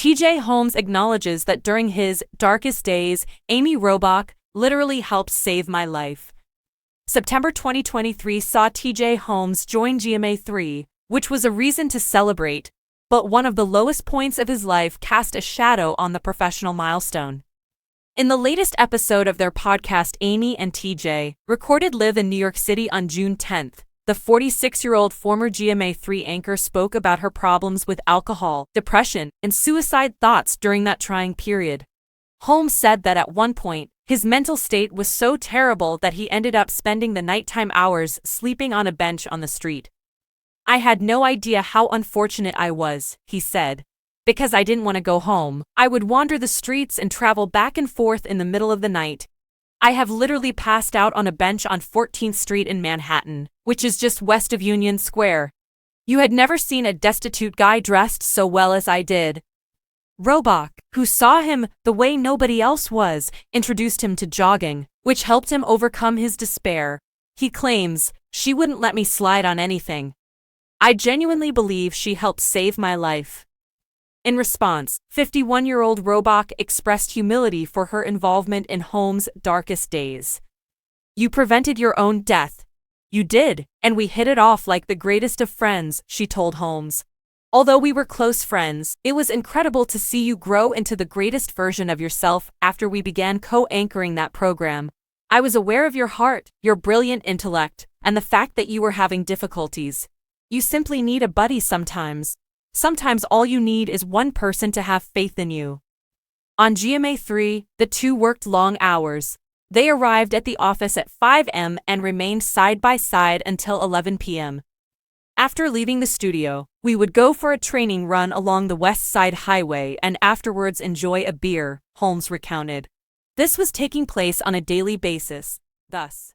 TJ Holmes acknowledges that during his darkest days, Amy Robach literally helped save my life. September 2023 saw TJ Holmes join GMA3, which was a reason to celebrate, but one of the lowest points of his life cast a shadow on the professional milestone. In the latest episode of their podcast, Amy and TJ, recorded live in New York City on June 10th, the 46-year-old former GMA3 anchor spoke about her problems with alcohol, depression, and suicide thoughts during that trying period. Holmes said that at one point, his mental state was so terrible that he ended up spending the nighttime hours sleeping on a bench on the street. "I had no idea how unfortunate I was," he said. "Because I didn't want to go home, I would wander the streets and travel back and forth in the middle of the night. I have literally passed out on a bench on 14th Street in Manhattan, which is just west of Union Square. You had never seen a destitute guy dressed so well as I did." Robach, who saw him the way nobody else was, introduced him to jogging, which helped him overcome his despair. He claims, "She wouldn't let me slide on anything. I genuinely believe she helped save my life." In response, 51-year-old Robach expressed humility for her involvement in Holmes' darkest days. "You prevented your own death. You did, and we hit it off like the greatest of friends," she told Holmes. "Although we were close friends, it was incredible to see you grow into the greatest version of yourself after we began co-anchoring that program. I was aware of your heart, your brilliant intellect, and the fact that you were having difficulties. You simply need a buddy sometimes. Sometimes all you need is one person to have faith in you." On GMA3, the two worked long hours. They arrived at the office at 5 a.m. and remained side by side until 11 p.m. After leaving the studio, we would go for a training run along the West Side Highway and afterwards enjoy a beer, Holmes recounted. This was taking place on a daily basis. Thus,